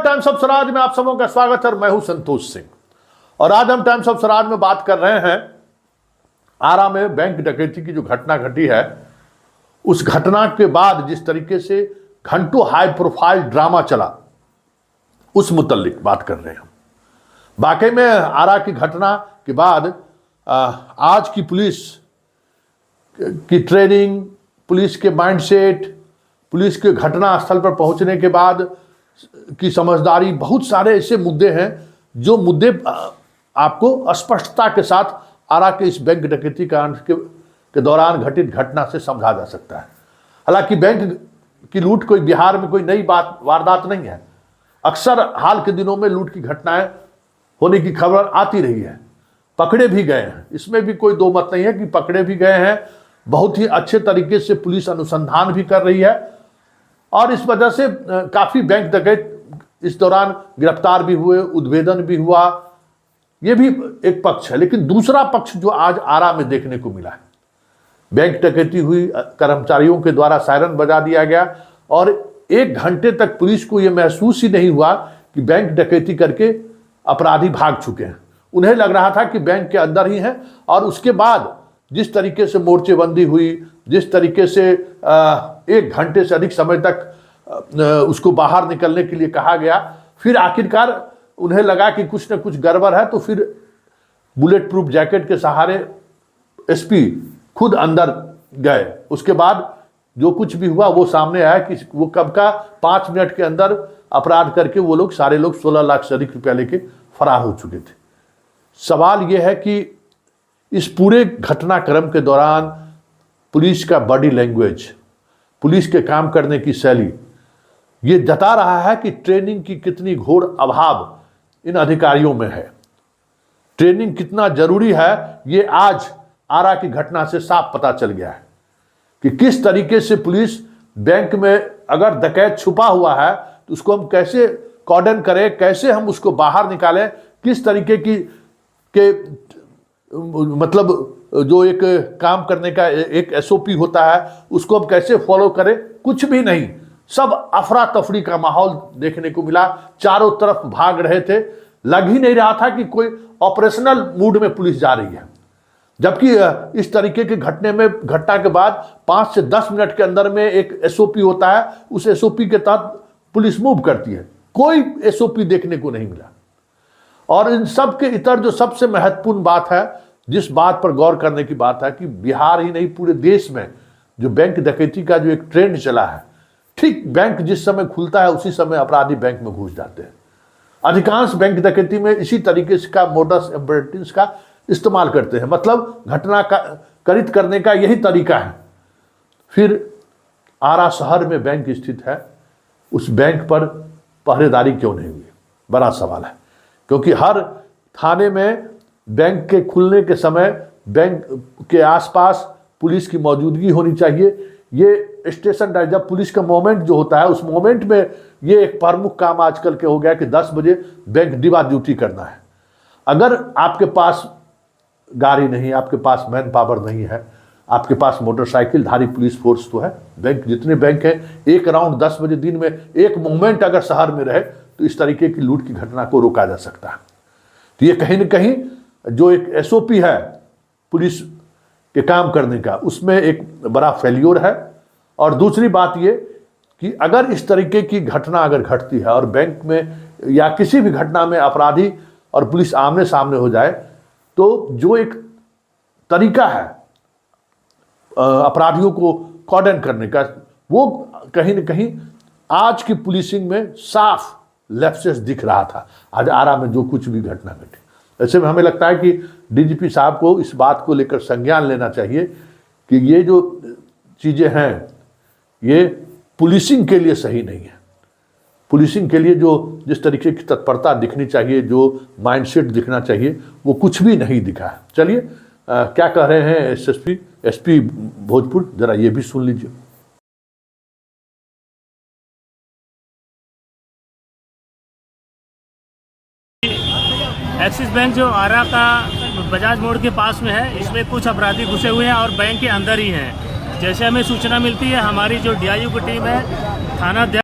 Times of Swaraj में आप सबों का स्वागत है। मैं हूं संतोष सिंह और आज हम टाइम्स ऑफ स्वराज में बात कर रहे हैं आरा में बैंक डकैती की जो घटना घटी है, उस घटना के बाद जिस तरीके से घंटों हाई प्रोफाइल ड्रामा चला, उस मुतल्लिक बात कर रहे हैं हम। वाकई में आरा की घटना के बाद आज की पुलिस की ट्रेनिंग, पुलिस के माइंडसेट, पुलिस के घटना स्थल पर पहुंचने के बाद की समझदारी, बहुत सारे ऐसे मुद्दे हैं जो मुद्दे आपको स्पष्टता के साथ आरा के इस बैंक डकैती कांड के दौरान घटित घटना से समझा जा सकता है। हालांकि बैंक की लूट कोई बिहार में कोई नई वारदात नहीं है। अक्सर हाल के दिनों में लूट की घटनाएं होने की खबर आती रही है। पकड़े भी गए हैं, इसमें भी कोई दो मत नहीं है कि पकड़े भी गए हैं। बहुत ही अच्छे तरीके से पुलिस अनुसंधान भी कर रही है और इस वजह से काफ़ी बैंक डकैत इस दौरान गिरफ्तार भी हुए, उद्भेदन भी हुआ। ये भी एक पक्ष है, लेकिन दूसरा पक्ष जो आज आरा में देखने को मिला है, बैंक डकैती हुई, कर्मचारियों के द्वारा सायरन बजा दिया गया और 1 घंटे तक पुलिस को यह महसूस ही नहीं हुआ कि बैंक डकैती करके अपराधी भाग चुके हैं। उन्हें लग रहा था कि बैंक के अंदर ही हैं और उसके बाद जिस तरीके से मोर्चेबंदी हुई, जिस तरीके से 1 घंटे से अधिक समय तक उसको बाहर निकलने के लिए कहा गया, फिर आखिरकार उन्हें लगा कि कुछ न कुछ गड़बड़ है, तो फिर बुलेट प्रूफ जैकेट के सहारे एसपी खुद अंदर गए। उसके बाद जो कुछ भी हुआ वो सामने आया कि वो कब का 5 मिनट के अंदर अपराध करके वो लोग सारे लोग 16 लाख से अधिक रुपया लेके फरार हो चुके थे। सवाल ये है कि इस पूरे घटनाक्रम के दौरान पुलिस का बॉडी लैंग्वेज, पुलिस के काम करने की शैली, ये जता रहा है कि ट्रेनिंग की कितनी घोर अभाव इन अधिकारियों में है। ट्रेनिंग कितना जरूरी है ये आज आरा की घटना से साफ पता चल गया है कि किस तरीके से पुलिस बैंक में अगर डकैत छुपा हुआ है तो उसको हम कैसे कॉर्डन करें, कैसे हम उसको बाहर निकालें, किस तरीके की मतलब जो एक काम करने का एक एसओपी होता है उसको हम कैसे फॉलो करें। कुछ भी नहीं, सब अफरा तफरी का माहौल देखने को मिला। चारों तरफ भाग रहे थे, लग ही नहीं रहा था कि कोई ऑपरेशनल मूड में पुलिस जा रही है। जबकि इस तरीके के घटना के बाद 5 से 10 मिनट के अंदर में एक एसओपी होता है, उस एसओपी के तहत पुलिस मूव करती है। कोई एसओपी देखने को नहीं मिला। और इन सब के इतर जो सबसे महत्वपूर्ण बात है, जिस बात पर गौर करने की बात है कि बिहार ही नहीं पूरे देश में जो बैंक डकैती का जो एक ट्रेंड चला है, ठीक बैंक जिस समय खुलता है उसी समय अपराधी बैंक में घुस जाते हैं। अधिकांश बैंक डकैती में इसी तरीके से का मोडस ऑपरेंडी का इस्तेमाल करते हैं, मतलब घटना का करित करने का यही तरीका है। फिर आरा शहर में बैंक स्थित है, उस बैंक पर पहरेदारी क्यों नहीं हुई, बड़ा सवाल है। क्योंकि हर थाने में बैंक के खुलने के समय बैंक के आसपास पुलिस की मौजूदगी होनी चाहिए। ये स्टेशन डायरेक्टर, जब पुलिस का मोमेंट जो होता है उस मोमेंट में ये एक प्रमुख काम आजकल के हो गया कि 10 बजे बैंक डिबा ड्यूटी करना है। अगर आपके पास गाड़ी नहीं, आपके पास मैन पावर नहीं है, आपके पास मोटरसाइकिल धारी पुलिस फोर्स तो है, बैंक जितने बैंक हैं, एक राउंड 10 बजे दिन में एक मोमेंट अगर शहर में रहे तो इस तरीके की लूट की घटना को रोका जा सकता है। तो ये कहीं न कहीं जो एक एसओपी है पुलिस के काम करने का, उसमें एक बड़ा फेल्योर है। और दूसरी बात ये कि अगर इस तरीके की घटना अगर घटती है और बैंक में या किसी भी घटना में अपराधी और पुलिस आमने सामने हो जाए, तो जो एक तरीका है अपराधियों को कॉर्डन करने का, वो कहीं न कहीं आज की पुलिसिंग में साफ लैप्सेस दिख रहा था। आज आरा में जो कुछ भी घटना घटी, ऐसे में हमें लगता है कि डीजीपी साहब को इस बात को लेकर संज्ञान लेना चाहिए कि ये जो चीज़ें हैं ये पुलिसिंग के लिए सही नहीं है। पुलिसिंग के लिए जो जिस तरीके की तत्परता दिखनी चाहिए, जो माइंडसेट दिखना चाहिए, वो कुछ भी नहीं दिखा है। चलिए क्या कह रहे हैं एसपी भोजपुर, जरा ये भी सुन लीजिए। एक्सिस बैंक जो आरा का बजाज मोड़ के पास में है, इसमें कुछ अपराधी घुसे हुए हैं और बैंक के अंदर ही हैं। जैसे हमें सूचना मिलती है, हमारी जो डीआईयू की टीम है थाना